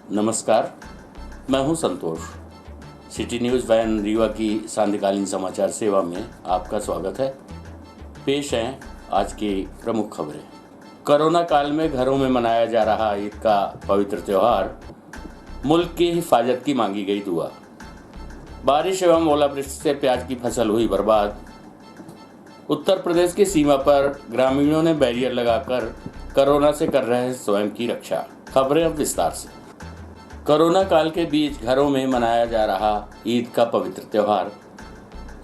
नमस्कार, मैं हूं संतोष। सिटी न्यूज़ वैन रीवा की सांध्यकालीन समाचार सेवा में आपका स्वागत है। पेश हैं आज की प्रमुख खबरें। कोरोना काल में घरों में मनाया जा रहा ईद का पवित्र त्यौहार, मुल्क की हिफाजत की मांगी गई दुआ। बारिश एवं ओलावृष्टि से प्याज की फसल हुई बर्बाद। उत्तर प्रदेश की सीमा पर ग्रामीणों ने बैरियर लगाकर कोरोना से कर रहे स्वयं की रक्षा। खबरें अब विस्तार से। कोरोना काल के बीच घरों में मनाया जा रहा ईद का पवित्र त्यौहार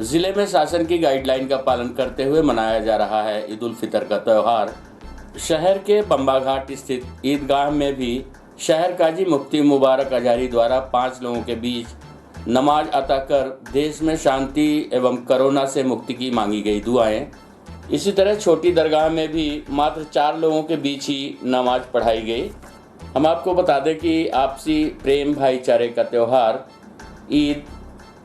जिले में शासन की गाइडलाइन का पालन करते हुए मनाया जा रहा है। ईद उल फितर का त्यौहार शहर के बम्बा घाट स्थित ईदगाह में भी शहर काजी मुफ्ती मुबारक अजहरी द्वारा 5 लोगों के बीच नमाज अता कर देश में शांति एवं कोरोना से मुक्ति की मांगी गई दुआएं। इसी तरह छोटी दरगाह में भी मात्र 4 लोगों के बीच ही नमाज पढ़ाई गई। हम आपको बता दें कि आपसी प्रेम भाईचारे का त्यौहार ईद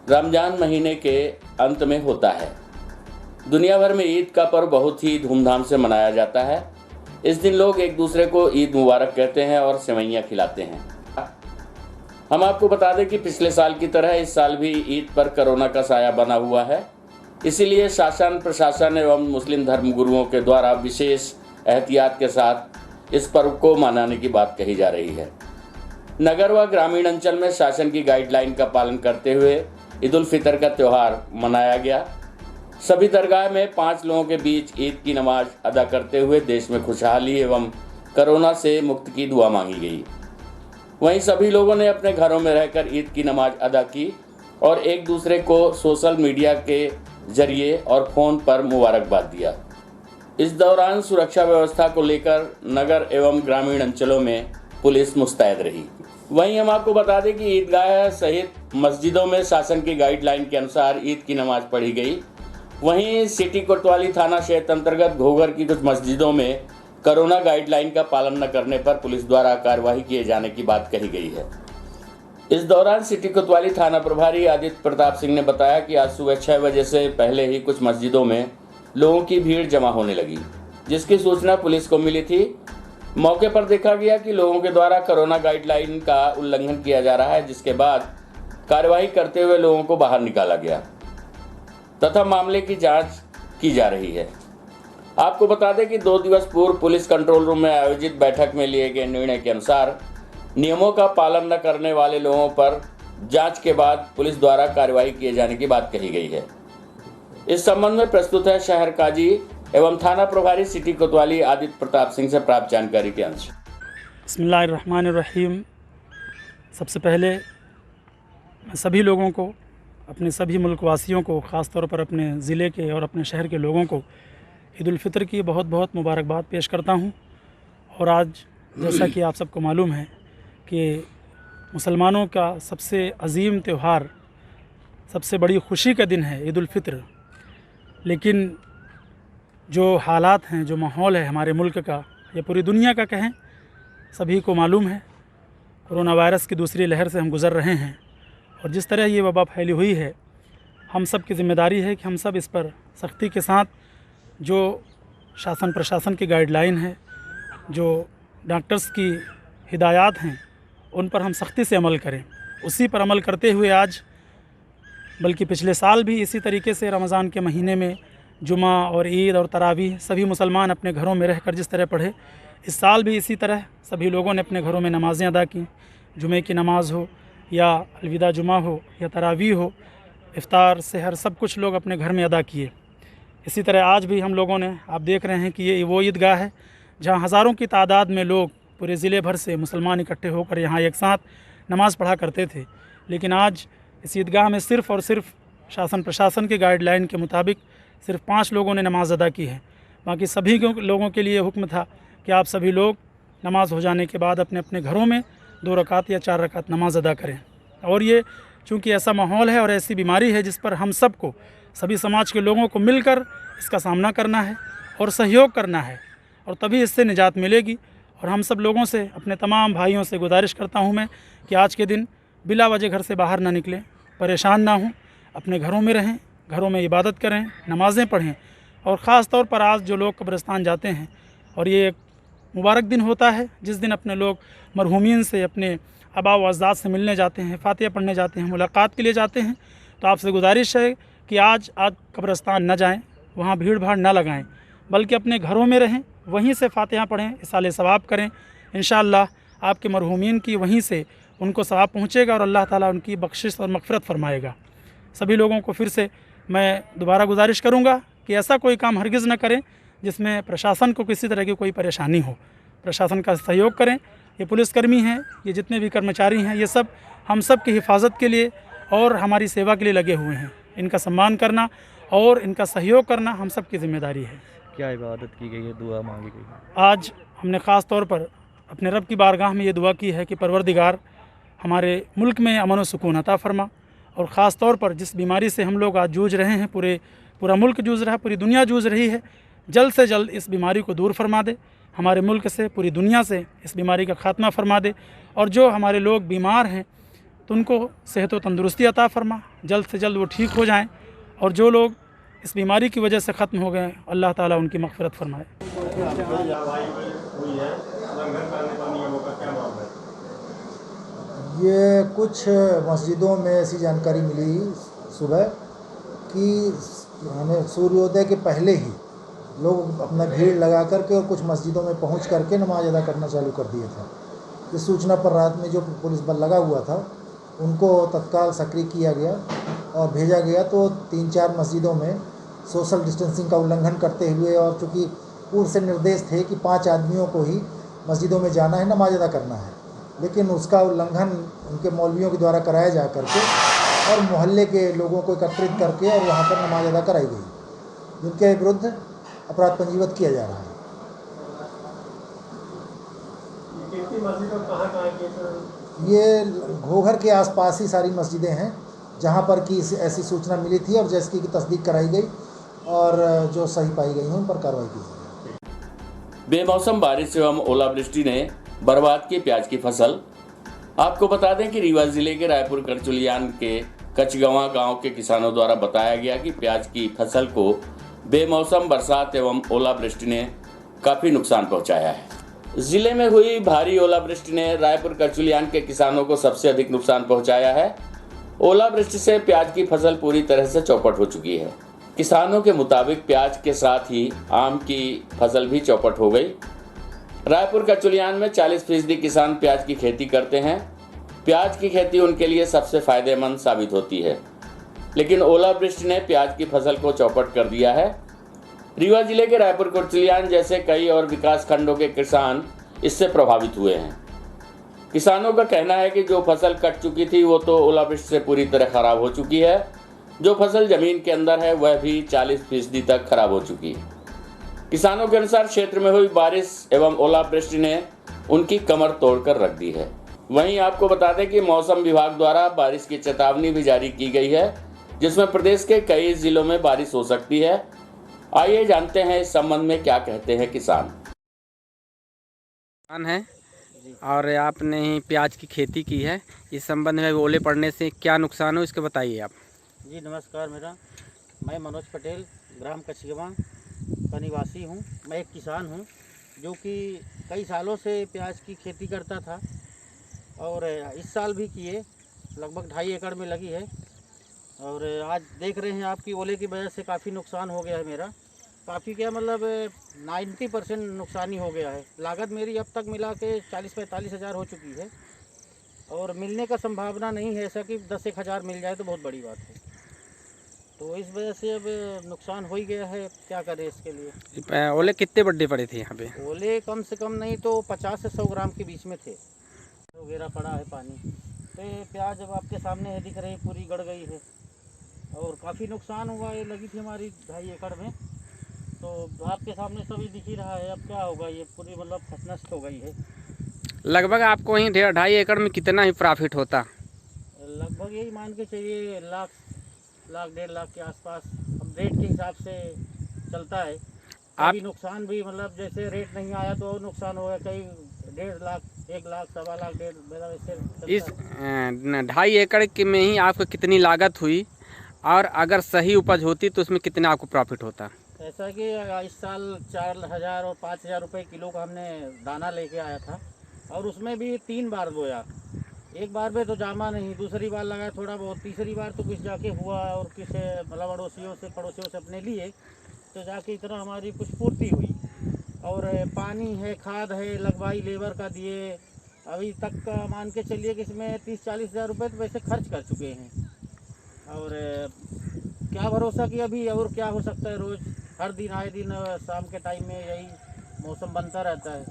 रमज़ान महीने के अंत में होता है। दुनिया भर में ईद का पर्व बहुत ही धूमधाम से मनाया जाता है। इस दिन लोग एक दूसरे को ईद मुबारक कहते हैं और सेवइयाँ खिलाते हैं। हम आपको बता दें कि पिछले साल की तरह इस साल भी ईद पर कोरोना का साया बना हुआ है। इसीलिए शासन प्रशासन एवं मुस्लिम धर्मगुरुओं के द्वारा विशेष एहतियात के साथ इस पर्व को मनाने की बात कही जा रही है। नगर व ग्रामीण अंचल में शासन की गाइडलाइन का पालन करते हुए ईद उल फितर का त्यौहार मनाया गया। सभी दरगाह में 5 लोगों के बीच ईद की नमाज अदा करते हुए देश में खुशहाली एवं कोरोना से मुक्ति की दुआ मांगी गई। वहीं सभी लोगों ने अपने घरों में रहकर ईद की नमाज अदा की और एक दूसरे को सोशल मीडिया के जरिए और फ़ोन पर मुबारकबाद दिया। इस दौरान सुरक्षा व्यवस्था को लेकर नगर एवं ग्रामीण अंचलों में पुलिस मुस्तैद रही। वहीं हम आपको बता दें कि ईदगाह सहित मस्जिदों में शासन की गाइडलाइन के अनुसार ईद की नमाज पढ़ी गई। वहीं सिटी कोतवाली थाना क्षेत्र अंतर्गत घोघर की कुछ मस्जिदों में कोरोना गाइडलाइन का पालन न करने पर पुलिस द्वारा कार्रवाई किए जाने की बात कही गई है। इस दौरान सिटी कोतवाली थाना प्रभारी आदित्य प्रताप सिंह ने बताया कि आज सुबह 6 बजे से पहले ही कुछ मस्जिदों में लोगों की भीड़ जमा होने लगी, जिसकी सूचना पुलिस को मिली थी। मौके पर देखा गया कि लोगों के द्वारा कोरोना गाइडलाइन का उल्लंघन किया जा रहा है, जिसके बाद कार्रवाई करते हुए लोगों को बाहर निकाला गया तथा मामले की जांच की जा रही है। आपको बता दें कि 2 दिवस पूर्व पुलिस कंट्रोल रूम में आयोजित बैठक में लिए गए निर्णय के अनुसार नियमों का पालन न करने वाले लोगों पर जांच के बाद पुलिस द्वारा कार्रवाई किए जाने की बात कही गई है। इस संबंध में प्रस्तुत है शहर काजी एवं थाना प्रभारी सिटी कोतवाली आदित्य प्रताप सिंह से प्राप्त जानकारी के अंश। बिस्मिल्लाहिर्रहमानिर्रहीम। सबसे पहले मैं सभी लोगों को, अपने सभी मुल्कवासियों को, ख़ास तौर पर अपने ज़िले के और अपने शहर के लोगों को ईद उल फितर की बहुत बहुत मुबारकबाद पेश करता हूँ। और आज जैसा कि आप सबको मालूम है कि मुसलमानों का सबसे अजीम त्यौहार, सबसे बड़ी खुशी का दिन है ईद उल फितर। लेकिन जो हालात हैं, जो माहौल है हमारे मुल्क का या पूरी दुनिया का कहें, सभी को मालूम है कोरोना वायरस की दूसरी लहर से हम गुज़र रहे हैं। और जिस तरह ये वबा फैली हुई है, हम सब की ज़िम्मेदारी है कि हम सब इस पर सख्ती के साथ, जो शासन प्रशासन की गाइडलाइन है, जो डॉक्टर्स की हिदायत हैं, उन पर हम सख्ती से अमल करें। उसी पर अमल करते हुए आज, बल्कि पिछले साल भी इसी तरीके से रमज़ान के महीने में जुमा और ईद और तरावीह सभी मुसलमान अपने घरों में रहकर जिस तरह पढ़े, इस साल भी इसी तरह सभी लोगों ने अपने घरों में नमाज़ें अदा की। जुमे की नमाज़ हो या अलविदा जुमा हो या तरावीह हो, इफ्तार सहर सब कुछ लोग अपने घर में अदा किए। इसी तरह आज भी हम लोगों ने, आप देख रहे हैं कि ये वो ईदगाह है जहाँ हज़ारों की तादाद में लोग पूरे ज़िले भर से मुसलमान इकट्ठे होकर यहाँ एक साथ नमाज़ पढ़ा करते थे। लेकिन आज इस ईदगाह में सिर्फ़ और सिर्फ शासन प्रशासन के गाइडलाइन के मुताबिक सिर्फ 5 लोगों ने नमाज़ अदा की है। बाकी सभी लोगों के लिए हुक्म था कि आप सभी लोग नमाज़ हो जाने के बाद अपने अपने घरों में 2 रकात या 4 रकात नमाज़ अदा करें। और ये चूँकि ऐसा माहौल है और ऐसी बीमारी है जिस पर हम सबको, सभी समाज के लोगों को मिलकर इसका सामना करना है और सहयोग करना है, और तभी इससे निजात मिलेगी। और हम सब लोगों से, अपने तमाम भाइयों से गुजारिश करता हूँ मैं कि आज के दिन बिला वजह घर से बाहर ना निकलें, परेशान ना हों, अपने घरों में रहें, घरों में इबादत करें, नमाज़ें पढ़ें। और ख़ास तौर पर आज जो लोग कब्रिस्तान जाते हैं, और ये एक मुबारक दिन होता है जिस दिन अपने लोग मरहूमीन से, अपने अहबाब व अज़दाद से मिलने जाते हैं, फातिहा पढ़ने जाते हैं, मुलाकात के लिए जाते हैं, तो आपसे गुजारिश है कि आज कब्रिस्तान न जाएं, वहाँ भीड़ भाड़ न लगाएं, बल्कि अपने घरों में रहें, वहीं से फातिहा पढ़ें, इसाले सवाब करें। इंशाअल्लाह आपके मरहूमीन की वहीं से उनको सवाब पहुँचेगा और अल्लाह ताला उनकी बख्शिश और मग़फ़िरत फरमाएगा। सभी लोगों को फिर से मैं दोबारा गुजारिश करूँगा कि ऐसा कोई काम हरगिज़ न करें जिसमें प्रशासन को किसी तरह की कोई परेशानी हो। प्रशासन का सहयोग करें। ये पुलिसकर्मी हैं, ये जितने भी कर्मचारी हैं, ये सब हम सब की हिफाजत के लिए और हमारी सेवा के लिए लगे हुए हैं। इनका सम्मान करना और इनका सहयोग करना हम सब की जिम्मेदारी है। क्या इबादत की गई है, दुआ मांगी गई है? आज हमने ख़ास तौर पर अपने रब की बारगाह में ये दुआ की है कि परवरदिगार हमारे मुल्क में अमन व सुकून अता फरमा, और ख़ास तौर पर जिस बीमारी से हम लोग आज जूझ रहे हैं, पूरा मुल्क जूझ रहा है, पूरी दुनिया जूझ रही है, जल्द से जल्द इस बीमारी को दूर फरमा दे, हमारे मुल्क से, पूरी दुनिया से इस बीमारी का ख़ात्मा फरमा दे, और जो हमारे लोग बीमार हैं तो उनको सेहत व तंदुरुस्ती अता फरमा, जल्द से जल्द वो ठीक हो जाएं, और जो लोग इस बीमारी की वजह से ख़त्म हो गए, अल्लाह ताला उनकी मग़फ़िरत फरमाए। ये कुछ मस्जिदों में ऐसी जानकारी मिली सुबह कि हमें सूर्योदय के पहले ही लोग अपना भीड़ लगा करके और कुछ मस्जिदों में पहुंच करके नमाज अदा करना चालू कर दिए थे। इस सूचना पर रात में जो पुलिस बल लगा हुआ था उनको तत्काल सक्रिय किया गया और भेजा गया, तो 3-4 मस्जिदों में सोशल डिस्टेंसिंग का उल्लंघन करते हुए, और चूँकि पूर्व से निर्देश थे कि 5 आदमियों को ही मस्जिदों में जाना है, नमाज अदा करना है, लेकिन उसका उल्लंघन उनके मौलवियों के द्वारा कराया जा करके और मोहल्ले के लोगों को एकत्रित करके और वहाँ पर नमाज अदा कराई गई, जिनके विरुद्ध अपराध पंजीबद्ध किया जा रहा है। ये घोघर के आसपास ही सारी मस्जिदें हैं जहाँ पर कि ऐसी सूचना मिली थी और जैसे की तस्दीक कराई गई और जो सही पाई गई हैं उन पर कार्रवाई की गई। बेमौसम बारिश एवं ओलावृष्टि ने बर्बाद की प्याज की फसल। आपको बता दें कि रीवा जिले के रायपुर करचुलियान के कचगवा गांव के किसानों द्वारा बताया गया कि प्याज की फसल को बेमौसम बरसात एवं ओलावृष्टि ने काफ़ी नुकसान पहुंचाया है। जिले में हुई भारी ओलावृष्टि ने रायपुर करचुलियान के किसानों को सबसे अधिक नुकसान पहुंचाया है। ओलावृष्टि से प्याज की फसल पूरी तरह से चौपट हो चुकी है। किसानों के मुताबिक प्याज के साथ ही आम की फसल भी चौपट हो गई। रायपुर करचुलियान में 40% किसान प्याज की खेती करते हैं। प्याज की खेती उनके लिए सबसे फायदेमंद साबित होती है, लेकिन ओलावृष्टि ने प्याज की फसल को चौपट कर दिया है। रीवा जिले के रायपुर करचुलियान जैसे कई और विकास खंडों के किसान इससे प्रभावित हुए हैं। किसानों का कहना है कि जो फसल कट चुकी थी वो तो ओलावृष्टि से पूरी तरह खराब हो चुकी है, जो फसल जमीन के अंदर है वह भी 40% तक खराब हो चुकी है। किसानों के अनुसार क्षेत्र में हुई बारिश एवं ओलावृष्टि ने उनकी कमर तोड़कर रख दी है। वहीं आपको बता दें कि मौसम विभाग द्वारा बारिश की चेतावनी भी जारी की गई है, जिसमें प्रदेश के कई जिलों में बारिश हो सकती है। आइए जानते हैं इस संबंध में क्या कहते हैं किसान। है और आपने ही प्याज की खेती की है, इस संबंध में ओले पड़ने से क्या नुकसान हो इसके बताइए आप। जी नमस्कार, मैं मनोज पटेल ग्राम कचगवा का निवासी हूँ। मैं एक किसान हूँ जो कि कई सालों से प्याज की खेती करता था और इस साल भी किए, लगभग 2.5 एकड़ में लगी है। और आज देख रहे हैं आपकी ओले की वजह से काफ़ी नुकसान हो गया है मेरा, काफ़ी क्या मतलब 90% नुकसान ही हो गया है। लागत मेरी अब तक मिला के 40-45 हज़ार हो चुकी है और मिलने का संभावना नहीं है ऐसा कि 10-1 हज़ार मिल जाए तो बहुत बड़ी बात है। तो इस वजह से अब नुकसान हो ही गया है, क्या करें इसके लिए। ओले कितने बड़े पड़े थे यहाँ पे? ओले कम से कम नहीं तो 50 से 100 ग्राम के बीच में थे। वगैरह पड़ा है पानी, तो ये प्याज अब आपके सामने है, दिख रही पूरी गड़ गई है और काफ़ी नुकसान हुआ। ये लगी थी हमारी 2.5 एकड़ में, तो आपके सामने सभी दिख ही रहा है। अब क्या होगा, ये पूरी मतलब नष्ट हो गई है। लगभग आपको ही 2.5 एकड़ में कितना ही प्रॉफिट होता? लगभग यही मान के चलिए लाख 1.5 लाख के आसपास। अब रेट के हिसाब से चलता है। अभी नुकसान भी मतलब जैसे रेट नहीं आया तो और नुकसान हो गया, कई 1.5 लाख 1 लाख 1.25 लाख 1.5 इस 2.5 एकड़ के में ही आपको कितनी लागत हुई और अगर सही उपज होती तो उसमें कितना आपको प्रॉफिट होता? ऐसा कि इस साल 4,000 और 5,000 रुपये किलो का हमने दाना लेके आया था और उसमें भी 3 बार बोया। एक बार में तो जामा नहीं, दूसरी बार लगाया थोड़ा बहुत, तीसरी बार तो कुछ जाके हुआ और किसी मतलब अड़ोसियों से पड़ोसियों से अपने लिए तो जाके इतना हमारी कुछ पूर्ति हुई। और पानी है, खाद है, लगवाई लेबर का दिए, अभी तक का मान के चलिए कि इसमें 30-40 हज़ार रुपये तो वैसे खर्च कर चुके हैं। और क्या भरोसा कि अभी और क्या हो सकता है, रोज़ हर दिन आए दिन शाम के टाइम में यही मौसम बनता रहता है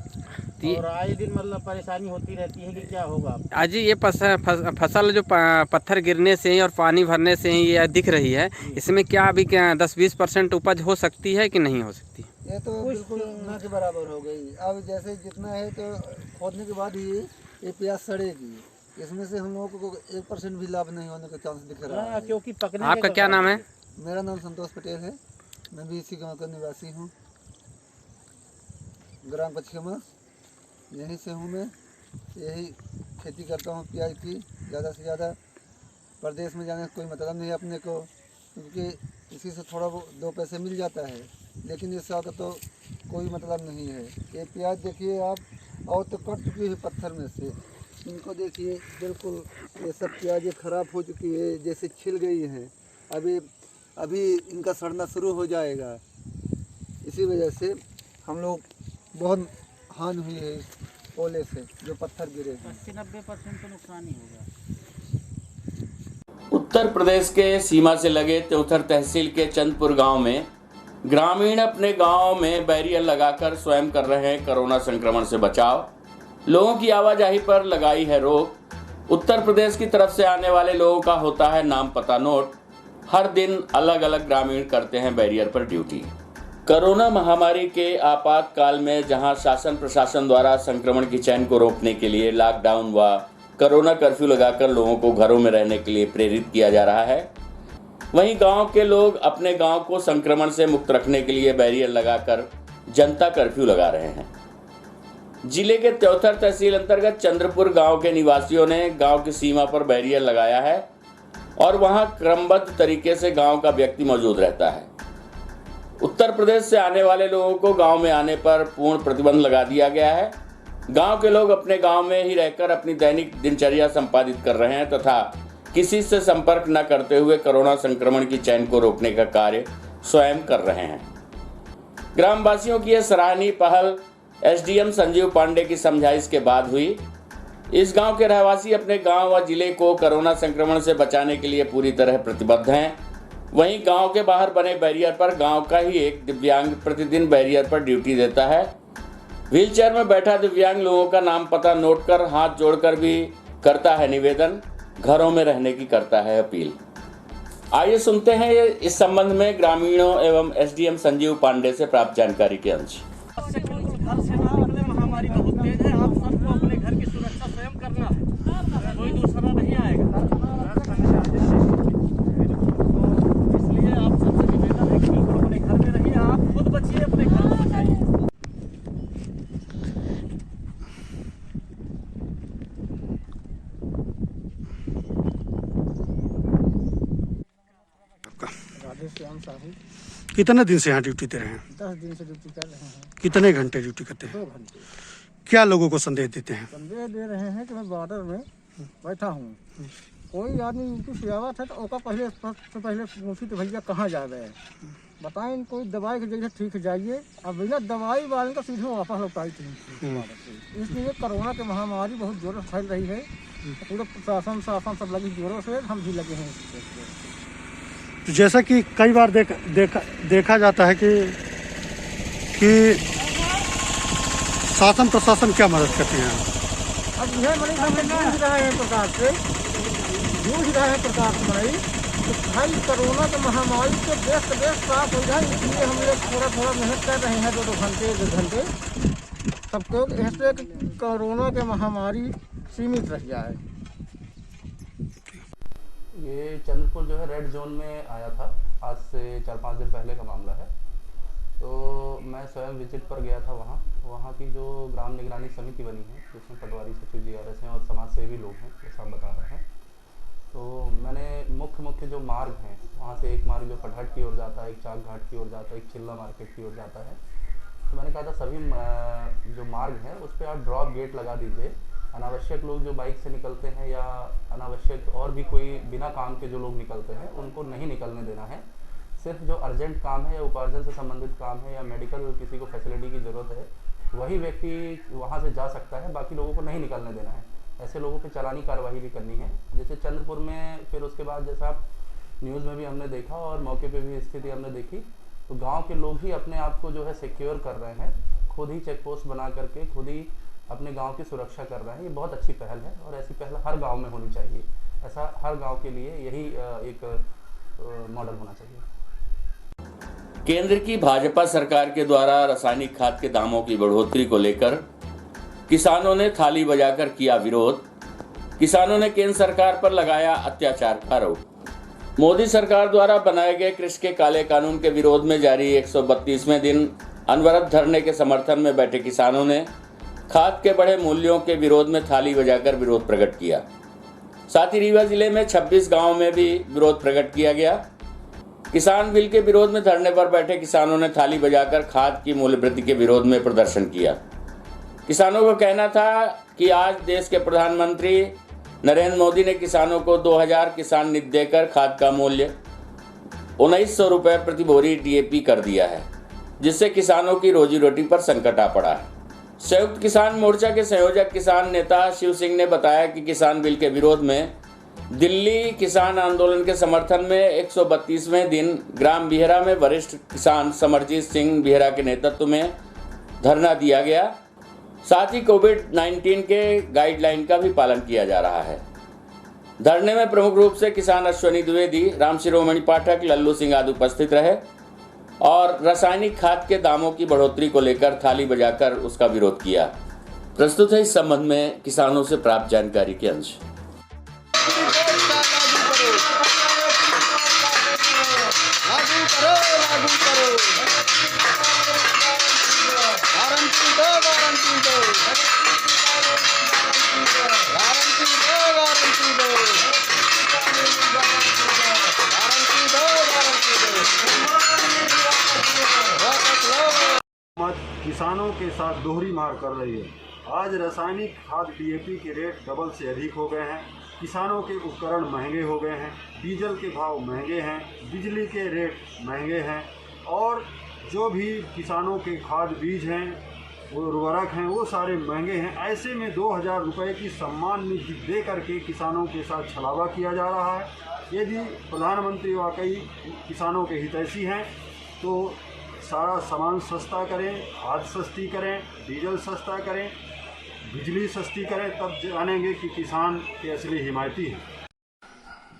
और आए दिन मतलब परेशानी होती रहती है कि क्या होगा। आज ये फसल जो पत्थर गिरने से ही और पानी भरने से ही ये दिख रही है, इसमें क्या अभी 10-20% उपज हो सकती है कि नहीं हो सकती? ये तो बिल्कुल ना के बराबर हो गई। अब जैसे जितना है तो खोदने के बाद ही ये प्याज सड़ेगी, इसमें से हम लोगों को 1% भी लाभ नहीं होने का चांस दिख रहा है। क्योंकि पकने आपका क्या नाम है? मेरा नाम संतोष पटेल है, मैं भी इसी गांव का निवासी हूँ, ग्राम पचखेमा, यहीं से हूँ मैं। यही खेती करता हूँ प्याज की, ज़्यादा से ज़्यादा। प्रदेश में जाने का कोई मतलब नहीं है अपने को, क्योंकि इसी से थोड़ा वो 2 पैसे मिल जाता है, लेकिन इससे ज़्यादा तो कोई मतलब नहीं है। ये प्याज देखिए आप, और तो कट चुकी है पत्थर में से, इनको देखिए बिल्कुल ये सब प्याज ख़राब हो चुकी है, जैसे छिल गई हैं। अभी इनका सड़ना शुरू हो जाएगा। इसी वजह से हम लोग बहुत हानि हुई है इस ओले से, जो पत्थर गिरे हैं। 80-90% तो नुकसान ही होगा। उत्तर प्रदेश के सीमा से लगे त्योथर तहसील के चंदपुर गांव में ग्रामीण अपने गांव में बैरियर लगाकर स्वयं कर रहे हैं कोरोना संक्रमण से बचाव। लोगों की आवाजाही पर लगाई है रोक। उत्तर प्रदेश की तरफ से आने वाले लोगों का होता है नाम पता नोट। हर दिन अलग अलग ग्रामीण करते हैं बैरियर पर ड्यूटी। कोरोना महामारी के आपातकाल में जहां शासन प्रशासन द्वारा संक्रमण की चैन को रोकने के लिए लॉकडाउन व कोरोना कर्फ्यू लगाकर लोगों को घरों में रहने के लिए प्रेरित किया जा रहा है, वहीं गांव के लोग अपने गांव को संक्रमण से मुक्त रखने के लिए बैरियर लगाकर जनता कर्फ्यू लगा रहे हैं। जिले के त्योथर तहसील अंतर्गत चंद्रपुर गांव के निवासियों ने गांव की सीमा पर बैरियर लगाया है और वहां क्रमबद्ध तरीके से गांव का व्यक्ति मौजूद रहता है। उत्तर प्रदेश से आने वाले लोगों को गांव में आने पर पूर्ण प्रतिबंध लगा दिया गया है। गांव के लोग अपने गांव में ही रहकर अपनी दैनिक दिनचर्या संपादित कर रहे हैं तथा किसी से संपर्क न करते हुए कोरोना संक्रमण की चैन को रोकने का कार्य स्वयं कर रहे हैं। ग्रामवासियों की यह सराहनीय पहल एसडीएम संजीव पांडे की समझाइश के बाद हुई। इस गांव के रहवासी अपने गांव व जिले को कोरोना संक्रमण से बचाने के लिए पूरी तरह प्रतिबद्ध हैं। वहीं गांव के बाहर बने बैरियर पर गांव का ही एक दिव्यांग प्रतिदिन बैरियर पर ड्यूटी देता है। व्हीलचेयर में बैठा दिव्यांग लोगों का नाम पता नोट कर हाथ जोड़कर भी करता है निवेदन, घरों में रहने की करता है अपील। आइए सुनते हैं इस संबंध में ग्रामीणों एवं एसडीएम संजीव पांडे से प्राप्त जानकारी के अंश। महामारी बहुत तेज है, आप सबको अपने घर की सुरक्षा स्वयं करना है, कोई दूसरा नहीं आएगा। इसलिए आप सबसे निवेदन है कि बिल्कुल अपने घर में रहिए, आप खुद बचिए, अपने घर को बचाइए। राधेश्याम साहू, कितने दिन से यहाँ ड्यूटी दे रहे हैं? 10 दिन से ड्यूटी कर रहे हैं। कितने घंटे ड्यूटी करते हैं? 2 घंटे। क्या लोगों को संदेश देते हैं? संदेश दे रहे हैं कि मैं बॉर्डर में बैठा हूँ, कोई आदमी यूपी से आवा था तो ओका पहले सबसे पहले पूछी तो भैया कहाँ जा रहे हैं, बताएं कोई दवाई की जगह ठीक जाइए। अब बिना दवाई वाले का सीधे वापस लौटाई थी। इसलिए कोरोना की महामारी बहुत जोरों से फैल रही है, पूरा प्रशासन शासन सब लगी जोरों से, हम भी लगे हैं। तो जैसा कि कई बार देखा जाता है कि शासन प्रशासन क्या मदद करते हैं? अब यह मरीज हमें जूझ रहा है प्रकार से, मरीज तो भाई कोरोना की महामारी से देश साफ हो जाए, इसलिए हम लोग थोड़ा मेहनत कर रहे हैं। 2 घंटे सबको ऐसे कोरोना की महामारी सीमित रह जाए। ये चंद्रपुर जो है रेड जोन में आया था, आज से 4-5 दिन पहले का मामला है। तो मैं स्वयं विजिट पर गया था वहाँ की जो ग्राम निगरानी समिति बनी है, जिसमें पटवारी सचिव जीआरएस हैं और समाज सेवी लोग हैं, जैसा आप बता रहे हैं। तो मैंने मुख्य जो मार्ग हैं, वहाँ से एक मार्ग जो पटहट की ओर जाता है, एक चाक घाट की ओर जाता है, एक चिल्ला मार्केट की ओर जाता है। तो मैंने कहा था सभी जो मार्ग हैं उस पर आप ड्रॉप गेट लगा दीजिए, अनावश्यक लोग जो बाइक से निकलते हैं या अनावश्यक और भी कोई बिना काम के जो लोग निकलते हैं उनको नहीं निकलने देना है। सिर्फ जो अर्जेंट काम है या उपार्जन से संबंधित काम है या मेडिकल किसी को फैसिलिटी की ज़रूरत है वही व्यक्ति वहाँ से जा सकता है, बाकी लोगों को नहीं निकलने देना है। ऐसे लोगों पे चालानी कार्रवाई भी करनी है। जैसे चंद्रपुर में फिर उसके बाद जैसा न्यूज़ में भी हमने देखा और मौके पे भी स्थिति हमने देखी, तो गांव के लोग ही अपने आप को जो है सिक्योर कर रहे हैं, खुद ही चेक पोस्ट बना करके खुद ही अपने गांव की सुरक्षा कर रहे हैं। ये बहुत अच्छी पहल है और ऐसी पहल हर गांव में होनी चाहिए। ऐसा हर गांव के लिए यही एक मॉडल होना चाहिए। केंद्र की भाजपा सरकार के द्वारा रासायनिक खाद के दामों की बढ़ोतरी को लेकर किसानों ने थाली बजाकर किया विरोध। किसानों ने केंद्र सरकार पर लगाया अत्याचार का आरोप। मोदी सरकार द्वारा बनाए गए कृषि के काले कानून के विरोध में जारी 132वें दिन अनवरत धरने के समर्थन में बैठे किसानों ने खाद के बढ़े मूल्यों के विरोध में थाली बजाकर विरोध प्रकट किया। साथ ही रीवा जिले में 26 गांवों में भी विरोध प्रकट किया गया। किसान बिल के विरोध में धरने पर बैठे किसानों ने थाली बजाकर खाद की मूल्य वृद्धि के विरोध में प्रदर्शन किया। किसानों का कहना था कि आज देश के प्रधानमंत्री नरेंद्र मोदी ने किसानों को 2000 किसान निधि देकर खाद का मूल्य 1900 रुपये प्रति बोरी DAP कर दिया है, जिससे किसानों की रोजी रोटी पर संकट आ पड़ा है। संयुक्त किसान मोर्चा के संयोजक किसान नेता शिव सिंह ने बताया कि किसान बिल के विरोध में दिल्ली किसान आंदोलन के समर्थन में 132वें दिन ग्राम बिहरा में वरिष्ठ किसान समरजीत सिंह बिहरा के नेतृत्व में धरना दिया गया। साथ ही कोविड-19 के गाइडलाइन का भी पालन किया जा रहा है। धरने में प्रमुख रूप से किसान अश्वनी द्विवेदी, राम शिरोमणि पाठक, लल्लू सिंह आदि उपस्थित रहे और रासायनिक खाद के दामों की बढ़ोतरी को लेकर थाली बजाकर उसका विरोध किया। प्रस्तुत है इस संबंध में किसानों से प्राप्त जानकारी के अंश। किसानों के साथ दोहरी मार कर रही है। आज रासायनिक खाद DAP के रेट डबल से अधिक हो गए हैं। किसानों के उपकरण महंगे हो गए हैं, डीजल के भाव महंगे हैं, बिजली के रेट महंगे हैं और जो भी किसानों के खाद बीज हैं, वो उर्वरक हैं, वो सारे महंगे हैं। ऐसे में 2000 रुपये की सम्मान निधि दे करके किसानों के साथ छलावा किया जा रहा है। यदि प्रधानमंत्री वाकई किसानों के हितैषी हैं तो सारा सामान सस्ता करें, खाद सस्ती करें, डीजल सस्ता करें, बिजली सस्ती करें, तब जानेंगे कि किसान के असली हिमायती हैं।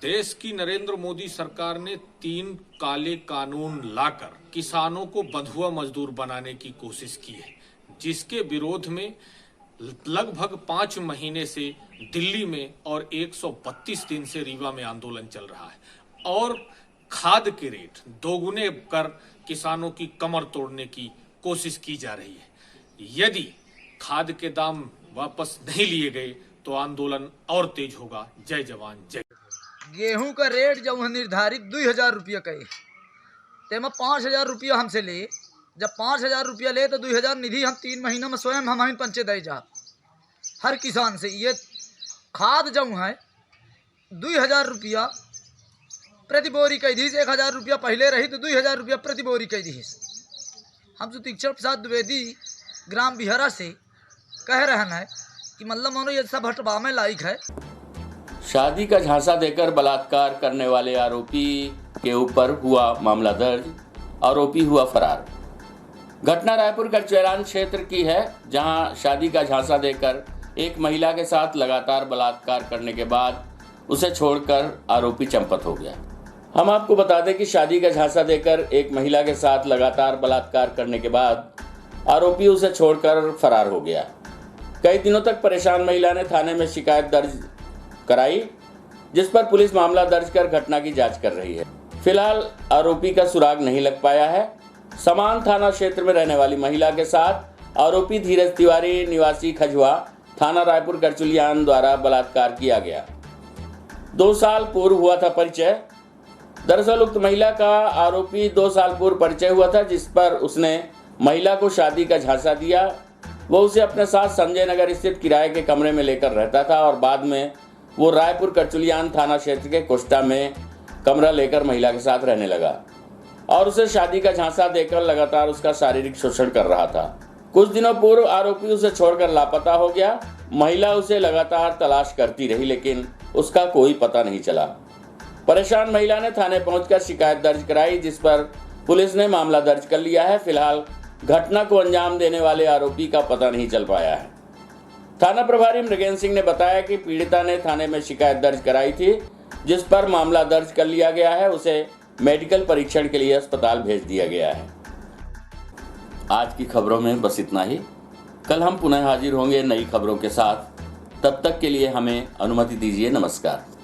देश की नरेंद्र मोदी सरकार ने 3 काले कानून लाकर किसानों को बंधुआ मजदूर बनाने की कोशिश की है, जिसके विरोध में लगभग 5 महीने से दिल्ली में और 132 दिन से रीवा में आंदोलन चल रहा है और खाद के रेट दोगुने कर किसानों की कमर तोड़ने की कोशिश की जा रही है। यदि खाद के दाम वापस नहीं लिए गए तो आंदोलन और तेज होगा। जय जवान जय। गेहूं का रेट जब निर्धारित 2000 रुपया का है, तेमा 5000 रुपया हमसे ले। जब 5000 रुपया ले तो 2000 निधि हम 3 महीना में स्वयं हम पंचे दे जा हर किसान से। ये खाद जो है 2000 रुपया प्रति बोरी कह दी, 1000 रुपया पहले रही तो 2000 रुपया प्रति बोरी कह दी। हम सुतीक्षण प्रसाद द्विवेदी ग्राम बिहरा से कह रहे हैं कि मतलब मानो ये सब हटवा में लायक है। शादी का झांसा देकर बलात्कार करने वाले आरोपी के ऊपर हुआ मामला दर्ज, आरोपी हुआ फरार। घटना रायपुर कचैलान क्षेत्र की है, जहां शादी का झांसा देकर एक महिला के साथ लगातार बलात्कार करने के बाद उसे छोड़कर आरोपी चंपत हो गया। हम आपको बता दें कि शादी का झांसा देकर एक महिला के साथ लगातार बलात्कार करने के बाद आरोपी उसे छोड़कर फरार हो गया। कई दिनों तक परेशान महिला ने थाने में शिकायत दर्ज कराई, जिस पर पुलिस मामला दर्ज कर घटना की जांच कर रही है। फिलहाल आरोपी का सुराग नहीं लग पाया है। समान थाना क्षेत्र में रहने वाली महिला के साथ आरोपी धीरज तिवारी निवासी खजुआ थाना रायपुर करचुलियान द्वारा बलात्कार किया गया। 2 साल पूर्व हुआ था परिचय। दरअसल उक्त महिला का आरोपी 2 साल पूर्व परिचय हुआ था, जिस पर उसने महिला को शादी का झांसा दिया वो उसे अपने साथ संजय नगर स्थित किराए के कमरे में लेकर रहता था और बाद में वो रायपुर कचुलियान थाना क्षेत्र के कुष्टा में कमरा लेकर महिला के साथ रहने लगा और उसे शादी का झांसा देकर लगातार उसका शारीरिक शोषण कर रहा था। कुछ दिनों पूर्व आरोपी उसे छोड़कर लापता हो गया। महिला उसे लगातार तलाश करती रही लेकिन उसका कोई पता नहीं चला। परेशान महिला ने थाने पहुंचकर शिकायत दर्ज कराई, जिस पर पुलिस ने मामला दर्ज कर लिया है। फिलहाल घटना को अंजाम देने वाले आरोपी का पता नहीं चल पाया है। थाना प्रभारी मृगेंद्र सिंह ने बताया कि पीड़िता ने थाने में शिकायत दर्ज कराई थी, जिस पर मामला दर्ज कर लिया गया है। उसे मेडिकल परीक्षण के लिए अस्पताल भेज दिया गया है। आज की खबरों में बस इतना ही। कल हम पुनः हाजिर होंगे नई खबरों के साथ। तब तक के लिए हमें अनुमति दीजिए। नमस्कार।